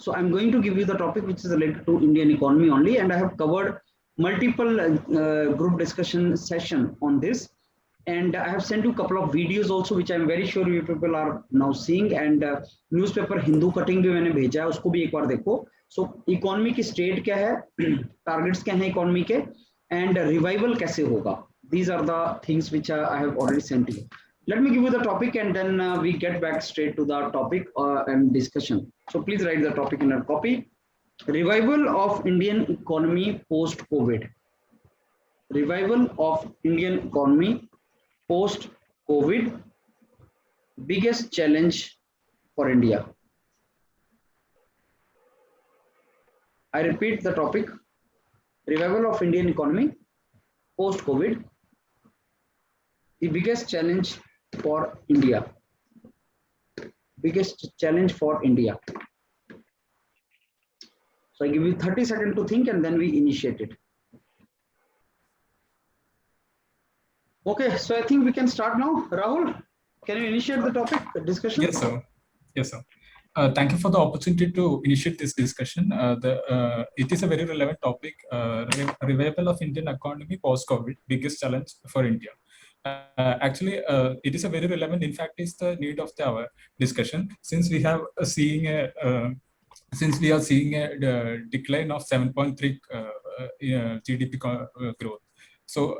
So I'm going to give you the topic which is related to Indian economy only, and I have covered multiple group discussion session on this, and I have sent you a couple of videos also, which I'm very sure you people are now seeing, and newspaper Hindu cutting भी मैंने भेजा है, उसको भी एक बार देखो. So economy की state क्या है, targets क्या हैं economy के, and revival कैसे होगा. These are the things which I have already sent you. Let me give you the topic, and then we get back straight to the topic and discussion. So please write the topic in a copy. Revival of Indian economy post-COVID. Revival of Indian economy post-COVID. Biggest challenge for India. I repeat the topic. Revival of Indian economy post-COVID. The biggest challenge for India. Biggest challenge for India. So I give you 30 seconds to think, and then we initiate it. Okay, so I think we can start now. Rahul, can you initiate the topic discussion? Yes, sir. Yes, sir. Thank you for the opportunity to initiate this discussion. It is a very relevant topic. Revival of Indian economy post-COVID, biggest challenge for India. Actually, it is a very relevant. In fact, it's the need of our discussion, since we have seeing a decline of 7.3 GDP growth. So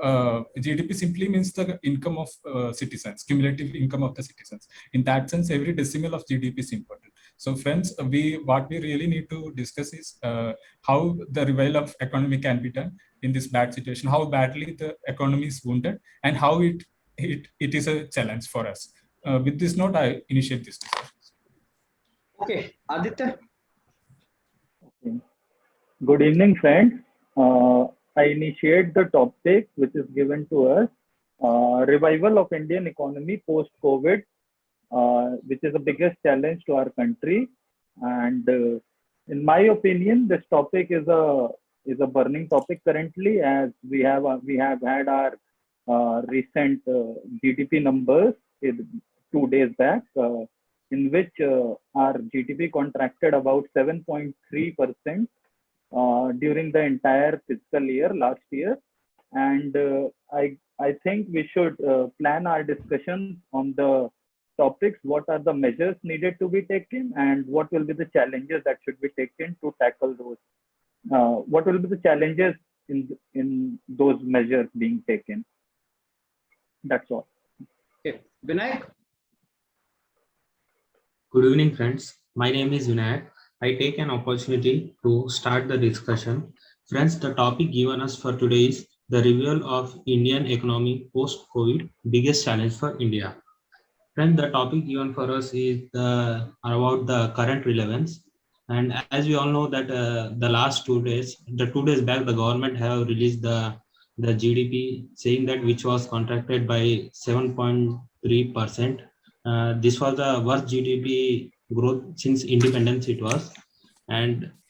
GDP simply means the income of citizens, cumulative income of the citizens. In that sense, every decimal of GDP is important. So friends, what we really need to discuss is how the revival of economy can be done in this bad situation, how badly the economy is wounded, and how it is a challenge for us. With this note, I initiate this discussion. Okay, Aditya. Okay. Good evening, friends. I initiate the topic which is given to us, revival of Indian economy post-COVID, which is the biggest challenge to our country. And in my opinion, this topic is a burning topic currently, as we have had our recent GDP numbers 2 days back, in which our GDP contracted about 7.3% during the entire fiscal year last year. And I think we should plan our discussions on the topics. What are the measures needed to be taken, and what will be the challenges that should be taken to tackle those? What will be the challenges in those measures being taken? That's all. Okay, Vinayak. Good evening, friends. My name is Vinayak. I take an opportunity to start the discussion. Friends, the topic given us for today is the revival of Indian economy post-COVID, biggest challenge for India. Friends, the topic given for us is about the current relevance. And as we all know that the last 2 days, the 2 days back, the government have released the GDP, saying that which was contracted by 7.3%. This was the worst GDP growth since independence it was.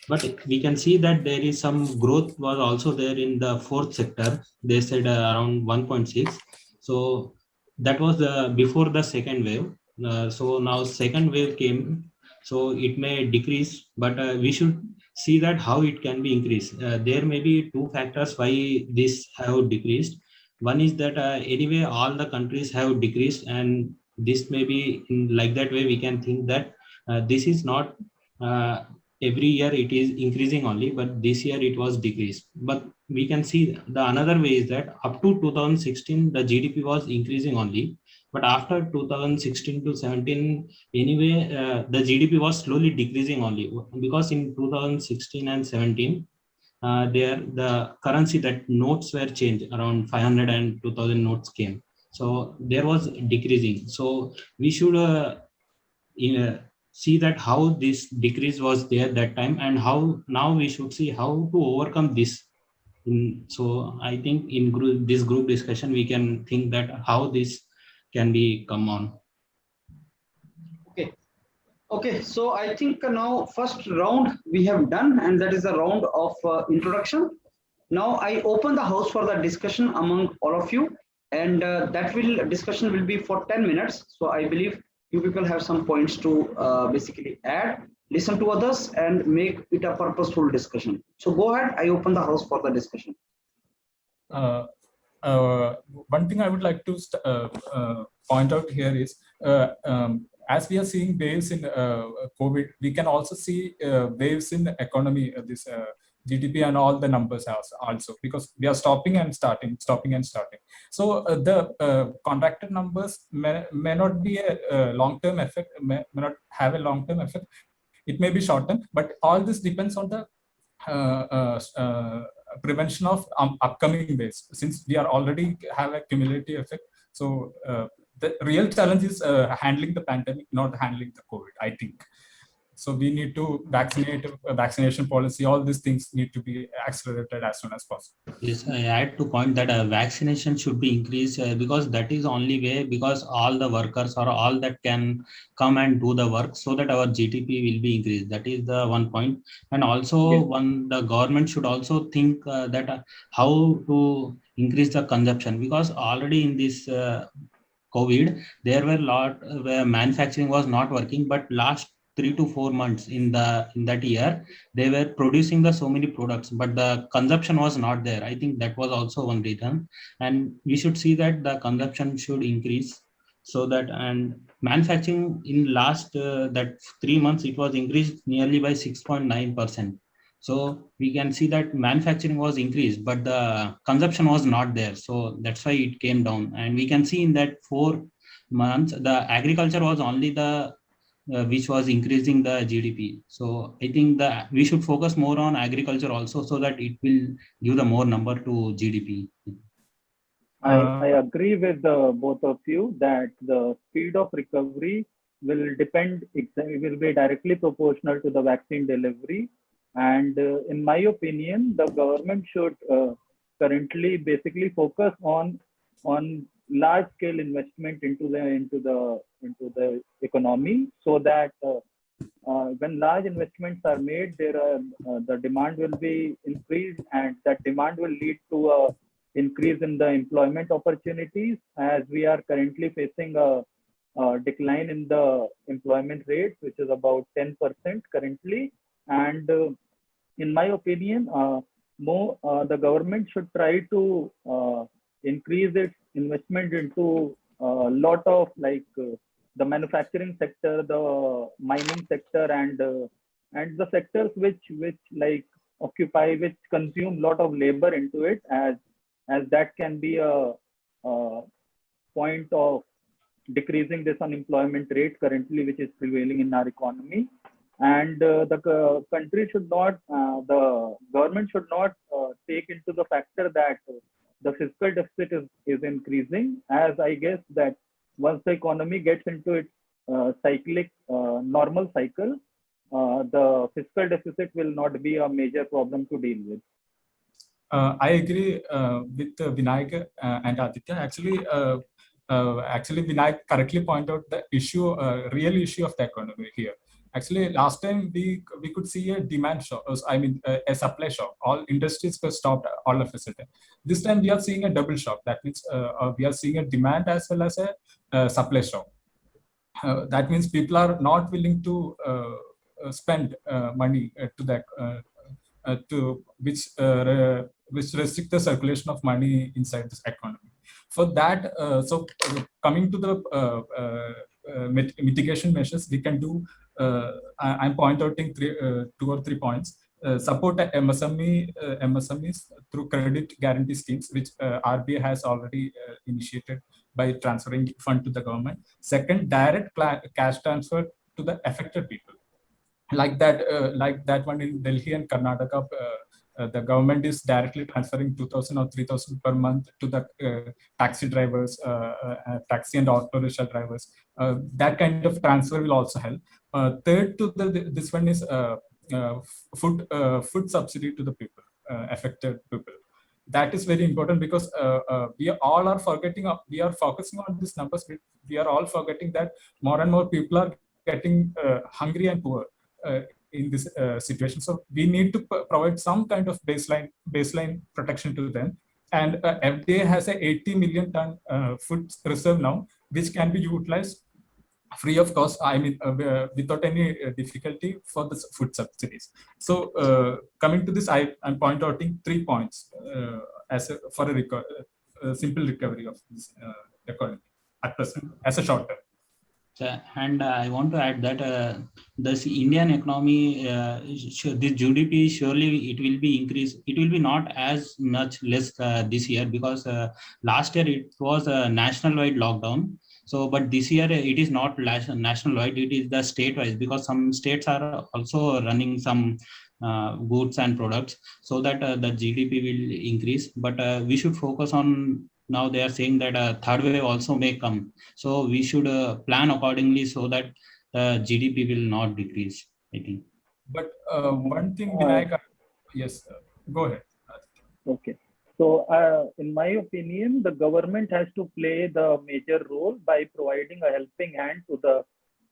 But we can see that there is some growth was also there in the fourth sector. They said around 1.6. So that was before the second wave. So now second wave came, so it may decrease, but we should see that how it can be increased. There may be 2 factors why this have decreased. One is that anyway all the countries have decreased, and this may be in like that way we can think that this is not every year it is increasing only, but this year it was decreased. But we can see the another way is that up to 2016 the GDP was increasing only, but after 2016 to 17 anyway the GDP was slowly decreasing only, because in 2016 and 17 the currency, that notes were changed, around 500 and 2000 notes came, so there was decreasing. So we should see that how this decrease was there that time, and how now we should see how to overcome this. So I think in this group discussion we can think that how this can be come on. Okay, so I think now first round we have done, and that is a round of introduction. Now I open the house for the discussion among all of you, and discussion will be for 10 minutes. So I believe you people have some points to basically add, listen to others, and make it a purposeful discussion. So go ahead. I open the house for the discussion. Uh, One thing I would like to point out here is, as we are seeing waves in COVID, we can also see waves in the economy, this GDP and all the numbers also, because we are stopping and starting. So the contracted numbers may not be a long-term effect, may not have a long-term effect. It may be short-term, but all this depends on the prevention of upcoming waves, since we are already have a cumulative effect. So the real challenge is handling the pandemic, not handling the COVID, I think. So we need to vaccinate, vaccination policy, all these things need to be accelerated as soon as possible. Yes, I add to point that vaccination should be increased because that is only way, because all the workers or all that can come and do the work, so that our GDP will be increased. That is the one point. And also Yes. the government should also think that how to increase the consumption, because already in this COVID, there were a lot where manufacturing was not working, but last 3 to 4 months in that year, they were producing the so many products, but the consumption was not there. I think that was also one reason, and we should see that the consumption should increase, so that, and manufacturing in last that 3 months, it was increased nearly by 6.9%. So we can see that manufacturing was increased, but the consumption was not there. So that's why it came down. And we can see in that 4 months, the agriculture was only the which was increasing the GDP. So I think that we should focus more on agriculture also, so that it will give the more number to GDP. I agree with both of you that the speed of recovery will depend, will be directly proportional to the vaccine delivery. And in my opinion, the government should currently basically focus on large scale investment into the economy, so that when large investments are made, the demand will be increased, and that demand will lead to a increase in the employment opportunities, as we are currently facing a decline in the employment rate, which is about 10% currently. And in my opinion, the government should try to increase its investment into a lot of the manufacturing sector, the mining sector, and the sectors which which consume lot of labor into it, as that can be a point of decreasing this unemployment rate currently, which is prevailing in our economy. And the country should not, the government should not take into the factor that the fiscal deficit is increasing, as I guess that once the economy gets into its cyclic normal cycle, the fiscal deficit will not be a major problem to deal with. I agree with Vinayak and Aditya. Actually, Vinayak correctly pointed out the issue, real issue of the economy here. Actually, last time we could see a demand shock. I mean, a supply shock. All industries were stopped all of a sudden. This time we are seeing a double shock. That means we are seeing a demand as well as a supply shock. That means people are not willing to spend money to that to which restrict the circulation of money inside this economy. For that, coming to the mitigation measures, we can do. I'm pointing out 2 or 3 points. Support MSMEs through credit guarantee schemes, which RBI has already initiated by transferring fund to the government. Second, direct cash transfer to the affected people. Like that one in Delhi and Karnataka, the government is directly transferring 2,000 or 3,000 per month to the taxi drivers, taxi and auto rickshaw drivers. That kind of transfer will also help. Third, this one is food subsidy to the people, affected people. That is very important, because we all are forgetting. We are focusing on these numbers. We are all forgetting that more and more people are getting hungry and poor in this situation. So we need to provide some kind of baseline protection to them. And FDA has a 80 million ton food reserve now, which can be utilized free of cost, I mean, without any difficulty for the food subsidies. So coming to this, I'm point outing 3 points for a simple recovery of this economy at present as a short term. And I want to add that this Indian economy, this GDP, surely it will be increased. It will be not as much less this year, because last year it was a national-wide lockdown. So, but this year it is not national-wide, it is the state-wise, because some states are also running some goods and products, so that the GDP will increase. But we should focus on, now they are saying that a third wave also may come. So we should plan accordingly so that the GDP will not decrease, I think. But one thing, Vinayak, yes, go ahead. Okay. So in my opinion, the government has to play the major role by providing a helping hand to the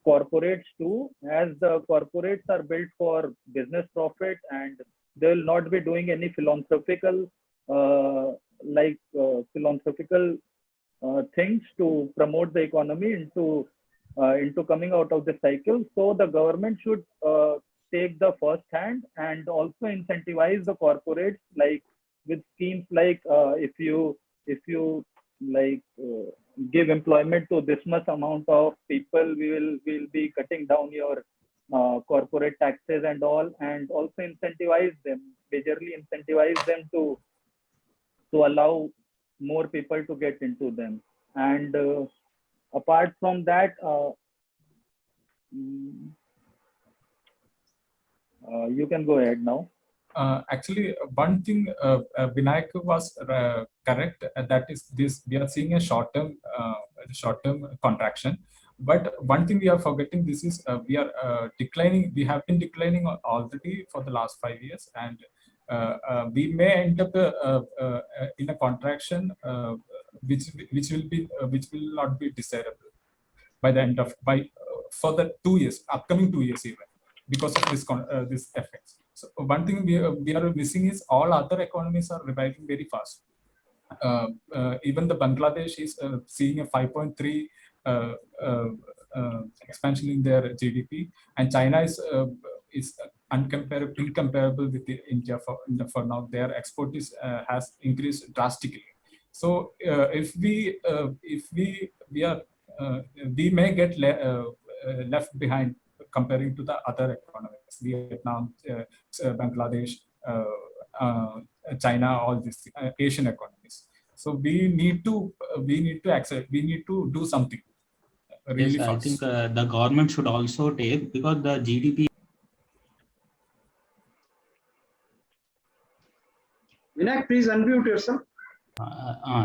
corporates too, as the corporates are built for business profit, and they will not be doing any philosophical things to promote the economy into coming out of the cycle. So the government should take the first hand and also incentivize the corporates, like with schemes like if you give employment to this much amount of people, we'll be cutting down your corporate taxes and all, and also majorly incentivize them to allow more people to get into them. And apart from that, you can go ahead now. Actually, one thing Vinayak was correct, that is this: we are seeing a short-term contraction. But one thing we are forgetting, this is we are declining. We have been declining already for the last 5 years, and we may end up in a contraction which will not be desirable by the end of for the 2 years, upcoming 2 years even, because of this effects. So one thing we are missing is all other economies are reviving very fast. Even the Bangladesh is seeing a 5.3 expansion in their GDP, and China is incomparable with India for now. Their export has increased drastically. So if we may get left behind comparing to the other economies, Vietnam, Bangladesh, China, all these Asian economies. So we need to accept. We need to do something really fast. I think the government should also take, because the GDP. Vinayak, please unmute yourself.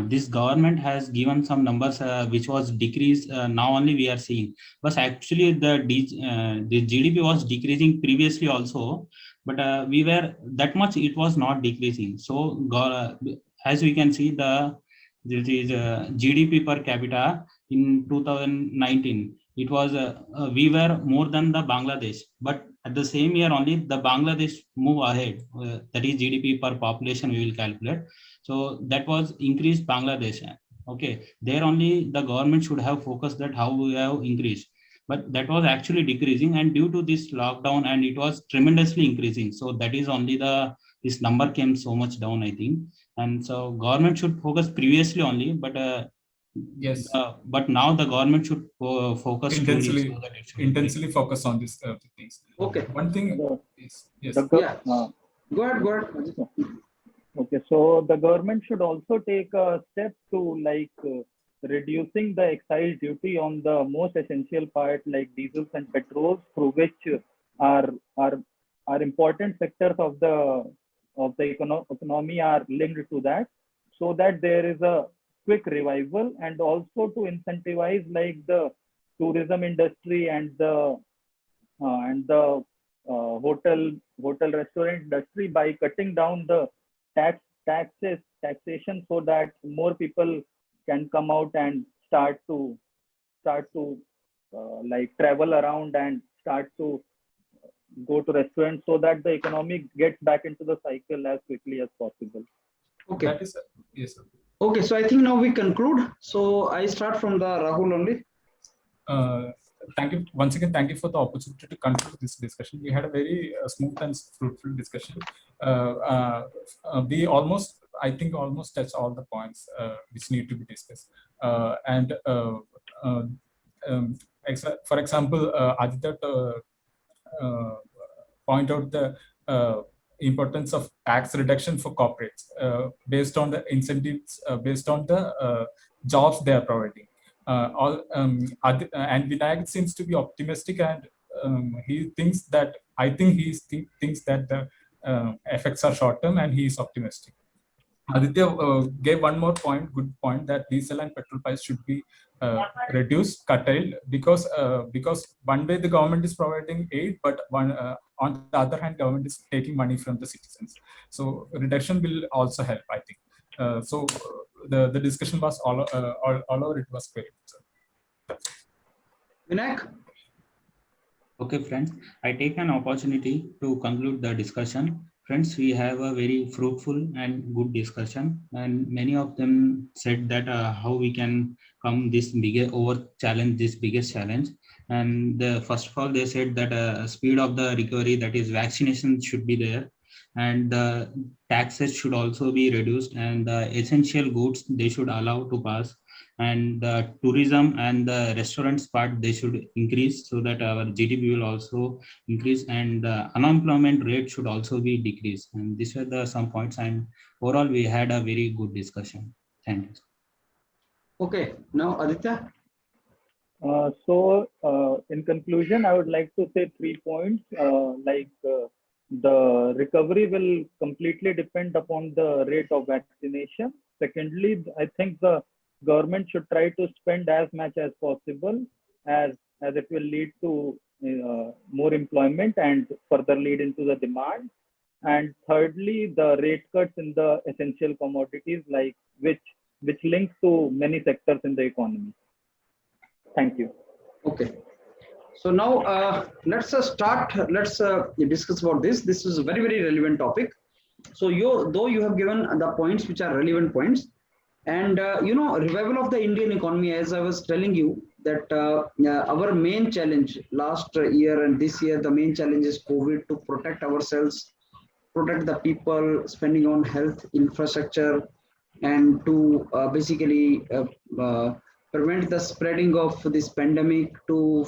This government has given some numbers which was decreased. Now only we are seeing, but actually the GDP was decreasing previously also, but we were that much, it was not decreasing. So as we can see, the GDP per capita in 2019, it was we were more than the Bangladesh, but at the same year only the Bangladesh move ahead. That is GDP per population we will calculate. So that was increased Bangladesh. Okay, there only the government should have focused that how we have increased, but that was actually decreasing, and due to this lockdown, and it was tremendously increasing. So that is only this number came so much down, I think. And so government should focus previously only, but yes, but now the government should focus intensely focus on these things. Okay. One thing is yes. Go ahead. Okay, so the government should also take a step to reducing the excise duty on the most essential part, like diesels and petrols, through which are important sectors of the economy are linked to that, so that there is a quick revival, and also to incentivize like the tourism industry and the hotel restaurant industry by cutting down the taxation, so that more people can come out and start to travel around and start to go to restaurants, so that the economy gets back into the cycle as quickly as possible. Okay. That is yes. Okay, so I think now we conclude. So I start from the Rahul only. thank you once again. Thank you for the opportunity to conclude this discussion. We had a very smooth and fruitful discussion. We almost, I think, almost touched all the points which need to be discussed. For example, Aditya point out the importance of tax reduction for corporates based on the incentives, based on the jobs they are providing. And Vinayak seems to be optimistic, and he thinks that, I think he thinks that the effects are short term, and he is optimistic. Aditya gave one more point, good point, that diesel and petrol price should be reduced, curtailed, because one way the government is providing aid, but on the other hand, government is taking money from the citizens. So reduction will also help, I think. So the discussion was all over. It was great. Vinayak? Okay, friends, I take an opportunity to conclude the discussion. Friends, we have a very fruitful and good discussion, and many of them said that how we can come this biggest challenge. And first of all, they said that speed of the recovery, that is vaccination, should be there, and the taxes should also be reduced, and the essential goods they should allow to pass, and the tourism and the restaurants part they should increase, so that our GDP will also increase, and the unemployment rate should also be decreased. And these are the some points, and overall we had a very good discussion. Thank you. Okay, now Aditya. In conclusion, I would like to say 3 points. The recovery will completely depend upon the rate of vaccination. Secondly, I think the government should try to spend as much as possible, as it will lead to more employment and further lead into the demand. And thirdly, the rate cuts in the essential commodities, like which links to many sectors in the economy. Thank you. Okay. So now let's start. Let's discuss about this. This is a very, very relevant topic. So though you have given the points which are relevant points, and revival of the Indian economy, as I was telling you, that our main challenge last year and this year, the main challenge is COVID, to protect ourselves, protect the people, spending on health infrastructure, and to basically prevent the spreading of this pandemic, to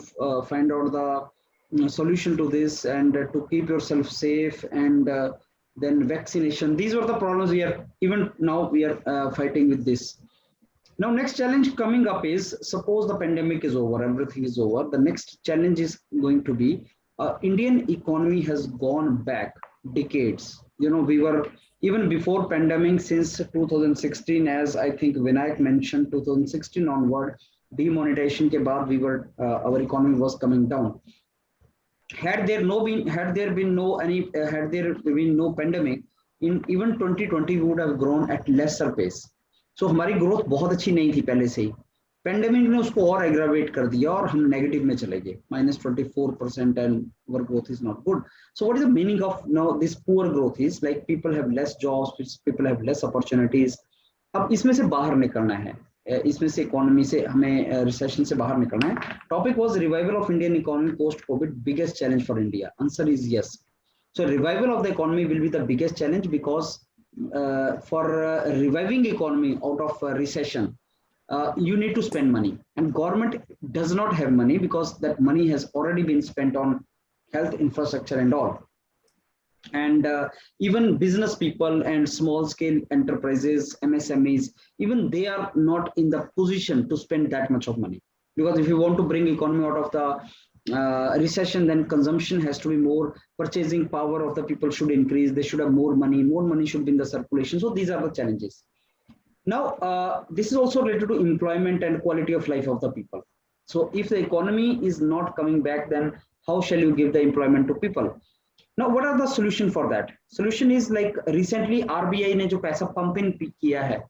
find out the solution to this, and to keep yourself safe, and then vaccination. These were the problems even now we are fighting with this. Now, next challenge coming up is, suppose the pandemic is over, everything is over. The next challenge is going to be Indian economy has gone back decades. We were, even before pandemic, since 2016, as I think Vinayak mentioned, 2016 onward, demonetization ke baad, our economy was coming down. Had there been no pandemic, in even 2020 we would have grown at lesser pace. So हमारी growth बहुत अच्छी नहीं थी पहले से ही. Pandemic ने उसको और aggravate कर दिया और हम negative में चले गए, -24%, and our growth is not good. So what is the meaning of now this poor growth? Is like people have less jobs, people have less opportunities. अब इसमें से बाहर निकलना है, इसमें से इकोनॉमी से हमें रिसेशन से बाहर निकलना है. Topic was revival of Indian economy post Covid, biggest challenge for India. Answer is yes. So revival of the economy will be the biggest challenge, because for reviving economy out of recession, you need to spend money, and government does not have money, because that money has already been spent on health infrastructure and all. And even business people and small scale enterprises, MSMEs, even they are not in the position to spend that much of money, because if you want to bring economy out of the recession, then consumption has to be more, purchasing power of the people should increase, they should have more money should be in the circulation. So these are the challenges. Now this is also related to employment and quality of life of the people. So if the economy is not coming back, then how shall you give the employment to people? Now what are the solution for that? Solution is like, recently RBI ने जो पैसा pump in किया है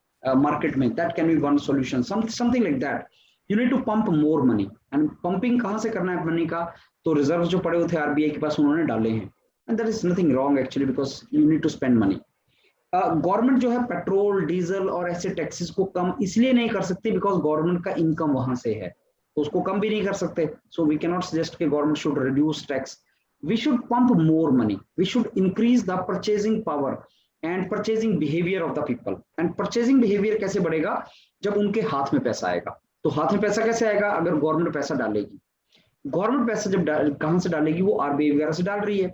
market में, that can be one solution, something like that. You need to pump more money, and pumping कहाँ से करना है money का? तो reserves जो पड़े हुए थे RBI के पास, उन्होंने डाले हैं, and there is nothing wrong actually, because you need to spend money. Government जो है पेट्रोल, डीजल और ऐसे टैक्सेस को कम इसलिए नहीं कर सकती, बिकॉज गवर्नमेंट का इनकम वहां से है. तो उसको कम भी नहीं कर सकते. So we can not suggest कि government should reduce tax. We should pump more money. We should increase the purchasing power and purchasing behaviour of the people. And purchasing behaviour कैसे बढ़ेगा? जब उनके हाथ में पैसा आएगा. तो हाथ में पैसा कैसे आएगा? अगर गवर्नमेंट पैसा डालेगी. गवर्नमेंट पैसा जब कहां से डालेगी? वो आरबीआई वगैरह से डाल रही है.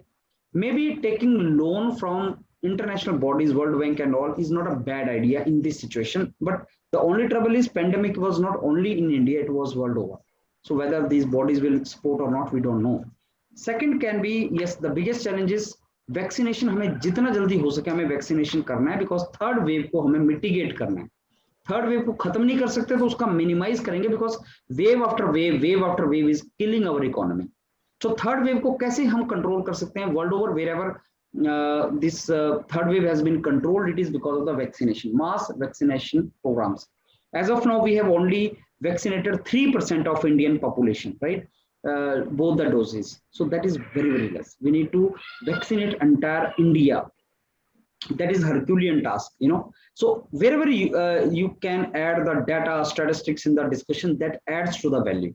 May be taking loan from international bodies, World Bank and all, is not a bad idea in this situation. But the only trouble is pandemic was not only in India, it was world over. So whether these bodies will support or not, we don't know. Second can be, yes, the biggest challenge is vaccination. हमें जितना जल्दी हो सके हमें vaccination करना है, because third wave को हमें mitigate करना है. थर्ड वेव को खत्म नहीं कर सकते तो उसका मिनिमाइज करेंगे, because wave after wave is killing our economy. So third wave को कैसे हम कंट्रोल कर सकते हैं? World over wherever this third wave has been controlled, it is because of the vaccination, mass vaccination programs. As of now, we have only vaccinated 3% of Indian population, right? Both the doses. So that is very, very less. We need to vaccinate entire India. That is Herculean task, you know. So wherever you can add the data, statistics in the discussion, that adds to the value.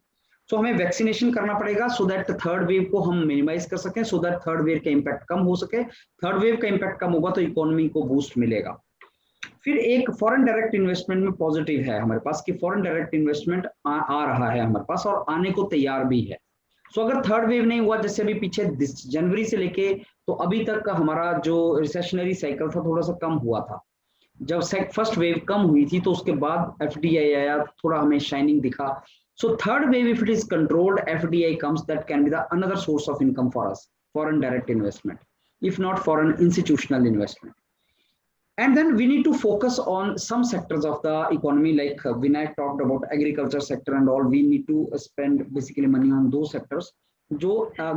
सो हमें vaccination करना पड़ेगा so that third wave को हम minimise कर सकें, so that third wave का impact कम हो सके. थर्ड वेव का इम्पैक्ट कम होगा तो इकोनॉमी को बूस्ट मिलेगा. फिर एक फॉरेन डायरेक्ट इन्वेस्टमेंट में पॉजिटिव है हमारे पास कि फॉरेन डायरेक्ट इन्वेस्टमेंट आ रहा है हमारे पास और आने को तैयार भी है. सो अगर थर्ड वेव नहीं हुआ, जैसे अभी पीछे जनवरी से लेके तो अभी तक का हमारा जो रिसेशनरी साइकिल था थोड़ा सा कम हुआ था. जब फर्स्ट वेव कम हुई थी तो उसके बाद एफडीआई आया, थोड़ा हमें शाइनिंग दिखा. So third wave, if it is controlled, FDI comes, that can be the another source of income for us, foreign direct investment, if not foreign institutional investment. And then we need to focus on some sectors of the economy, like Vinayak talked about agriculture sector and all. We need to spend basically money on those sectors जो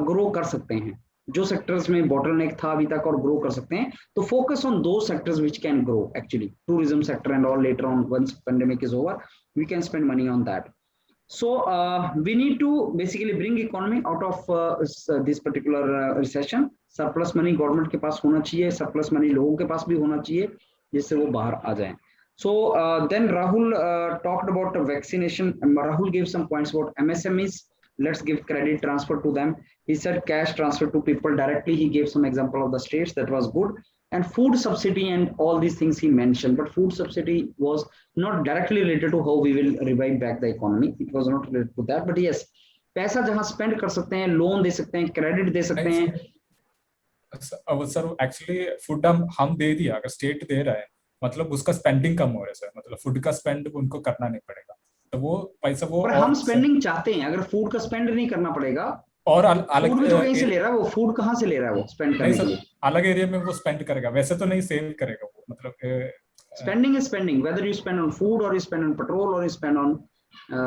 grow कर सकते हैं, जो sectors में bottleneck था अभी तक और grow कर सकते हैं. तो focus on those sectors which can grow actually, tourism sector and all. Later on, once pandemic is over, we can spend money on that. So we need to basically bring economy out of this particular recession. Surplus money government के पास होना चाहिए, surplus money लोगों के पास भी होना चाहिए जिससे वो बाहर आ जाएं. So then Rahul talked about vaccination. Rahul gave some points about MSMEs. Let's give credit transfer to them. He said cash transfer to people directly. He gave some example of the states, that was good. And food subsidy and all these things he mentioned, but food subsidy was not directly related to how we will revive back the economy. It was not related to that, but yes, पैसा जहां spend कर सकते हैं, loan दे सकते हैं, credit दे सकते हैं. Sir actually food हम दे दिया, अगर स्टेट दे रहा है मतलब उसका स्पेंडिंग कम हो रहा है सर, मतलब फूड का स्पेंड उनको करना नहीं पड़ेगा, तो वो पैसा वो. पर हम स्पेंडिंग चाहते हैं, अगर फूड का स्पेंड नहीं करना पड़ेगा और अलग फूड भी तो कहीं से ले रहा है, वो फूड कहाँ से ले रहा है वो स्पेंड करने के लिए? अलग एरिया में वो स्पेंड करेगा, वैसे तो नहीं सेव करेगा वो. मतलब spending is spending, whether you spend on food और यू स्पेंड ऑन पेट्रोल और you spend on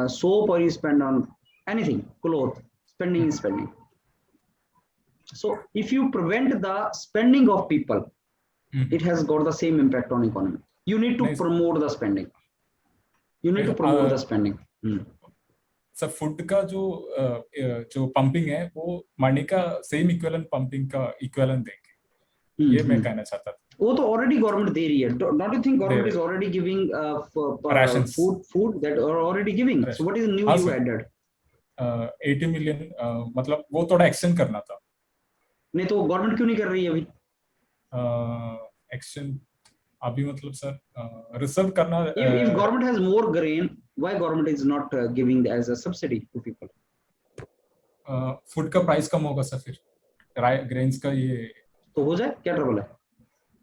soap or you spend on anything, cloth, spending is spending. So if you prevent the spending of people, it has got the same impact on economy. You need to promote the spending. You need to promote the spending. Sir food का जो pumping है वो money का same equivalent pumping का equivalent देंगे, ये मैं कहना चाहता था. वो तो ऑलरेडी गवर्नमेंट दे रही है. Don't you think government is already giving food that are already giving? So what is new you added? 80 million, मतलब वो थोड़ा एक्सटेंड करना था. नहीं तो गवर्नमेंट क्यों नहीं कर रही है अभी एक्सटेंड? अभी मतलब सर रिजर्व करना. If government has more grain, why government is not giving as a subsidy to people? Food का प्राइस कम होगा सर, फिर ग्रेन्स का ये तो हो जाए, क्या ट्रबल है?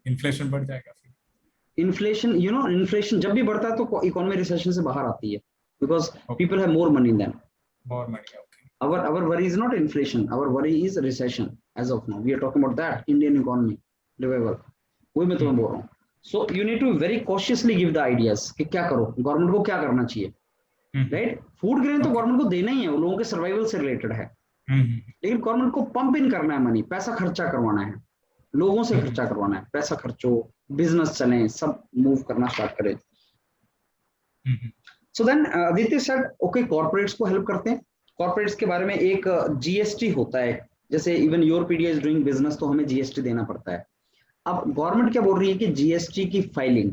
इन्फ्लेशन बढ़ जाएगा फिर. इन्फ्लेशन, यू नो, इन्फ्लेशन जब भी बढ़ता है तो इकोनॉमी रिसेशन से बाहर आती है, because people have more money then. More money, okay. Our worry is not inflation. Our worry is recession. As of now, we are talking about that Indian economy revival. वही मैं तुम्हें बोल रहा हूँ. So you need to very cautiously give the ideas कि क्या करो, government को क्या करना चाहिए, राइट? फूड ग्रेन तो गवर्नमेंट को देना ही है, वो लोगों के सर्वाइवल से रिलेटेड है. लेकिन गवर्नमेंट को पंप इन करना है मनी, पैसा खर्चा करवाना है, लोगों से खर्चा करवाना है. पैसा खर्चो, बिजनेस चले, सब मूव करना स्टार्ट करे. So then Aditya said, okay, corporates को हेल्प करते हैं. कॉर्पोरेट्स के बारे में एक जीएसटी होता है, जैसे इवन योरपीडिया इज डूइंग बिजनेस तो हमें जीएसटी देना पड़ता है. अब गवर्नमेंट क्या बोल रही है कि जीएसटी की फाइलिंग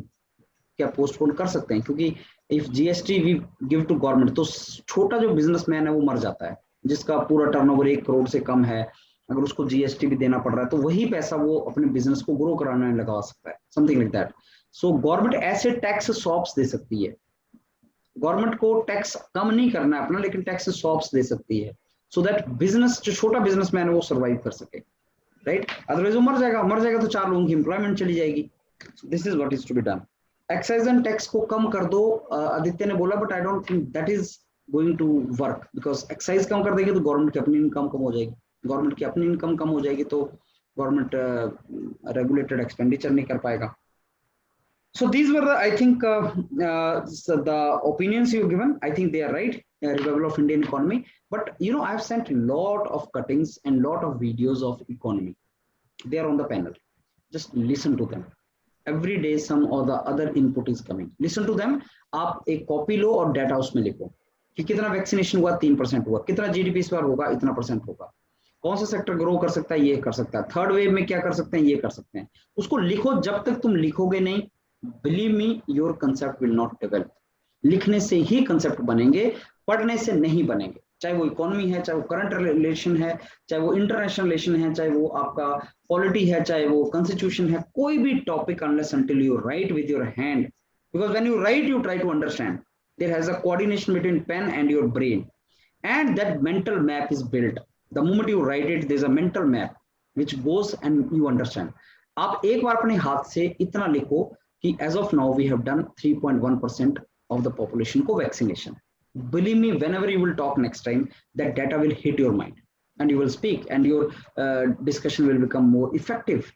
क्या पोस्टपोन कर सकते हैं, क्योंकि if GST we give to government, तो छोटा जो बिजनेसमैन है वो मर जाता है, जिसका पूरा टर्नओवर 1 करोड़ से कम है, अगर उसको GST भी देना पड़ रहा है तो वही पैसा वो अपने बिजनेस को ग्रो कराने में लगा सकता है, something like that. So government ऐसे टैक्स स्वैप्स दे सकती है, गवर्नमेंट को टैक्स कम नहीं करना है अपना, लेकिन टैक्स स्वैप्स दे सकती है, सो दैट बिजनेस, जो छोटा बिजनेसमैन है वो सर्वाइव कर सके, राइट? अदरवाइज वो मर जाएगा तो 4 लोगों की एम्प्लॉयमेंट चली जाएगी। This is what is to be done. Excise and tax को कम कर दो, आदित्य ने बोला, but I don't think that is going to work, because excise कम कर देंगे तो गवर्नमेंट की अपनी इनकम कम हो जाएगी, गवर्नमेंट की अपनी इनकम कम हो जाएगी तो गवर्नमेंट रेगुलेटेड एक्सपेंडिचर नहीं कर पाएगा। So these were the, I think, so the opinions you've given. I think they are right. Revival of Indian economy. But you know, I've sent a lot of cuttings and lot of videos of economy. They are on the panel. Just listen to them. Every day, some or the other input is coming. Listen to them. आप एक copy लो और data उसमें लिखो कि कितना vaccination हुआ, 3% हुआ, कितना GDP इस बार होगा, इतना % होगा, कौन सा सेक्टर ग्रो कर सकता है, ये कर सकता है, थर्ड वेव में क्या कर सकते हैं, ये कर सकते हैं। उसको लिखो, जब तक तुम लिखोगे नहीं, believe me, your concept will not develop. लिखने से ही कंसेप्ट बनेंगे, पढ़ने से नहीं बनेंगे। चाहे वो इकोनॉमी है, चाहे वो करंट रिलेशन है, चाहे वो इंटरनेशनल रिलेशन है, चाहे वो आपका पॉलिटी है, चाहे वो कॉन्स्टिट्यूशन है, कोई भी topic, unless until you write with your hand, because when you write you try to understand, there has a coordination between pen and your brain, and that mental map is built. The moment you write it, there's a mental map which goes and you understand. आप एक बार अपने हाथ से इतना लिखो कि as of now we have done 3.1% of the population को vaccination. Believe me, whenever you will talk next time, that data will hit your mind and you will speak and your discussion will become more effective.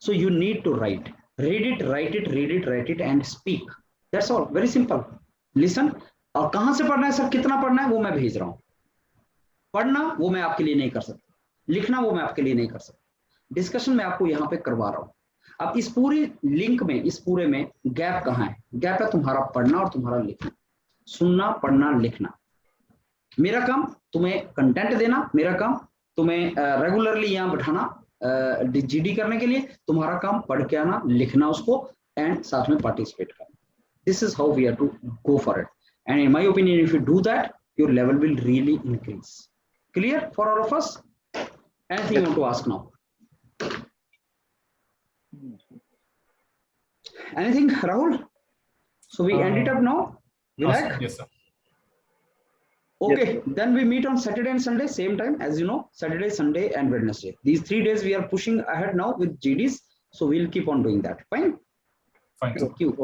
So you need to write, read it, write it, read it, write it and speak. That's all, very simple. Listen. और कहाँ से पढ़ना है sir, कितना पढ़ना है, वो मैं भेज रहा हूँ। पढ़ना वो मैं आपके लिए नहीं कर सकता, लिखना वो मैं आपके लिए नहीं कर सकता, डिस्कशन मैं आपको यहाँ पे करवा रहा हूँ। अब इस पूरी लिंक में, इस पूरे में गैप कहाँ है? गैप है तुम्हारा पढ़ना और तुम्हारा लिखना, सुनना, पढ़ना, लिखना। मेरा काम तुम्हें कंटेंट देना, मेरा काम तुम्हें रेगुलरली यहाँ बैठाना GD करने के लिए, तुम्हारा काम पढ़ के आना, लिखना उसको एंड साथ में पार्टिसिपेट करना। This is how we are to go for it, and in my opinion if you do that, your level will really increase. Clear for all of us? Anything you want to ask now? Anything, Rahul? So we end it up now. Vinayak? Yes, sir. Okay, then we meet on Saturday and Sunday, same time, as you know, Saturday, Sunday, and Wednesday. These 3 days we are pushing ahead now with GDs, so we'll keep on doing that. Fine. Fine. Thank you.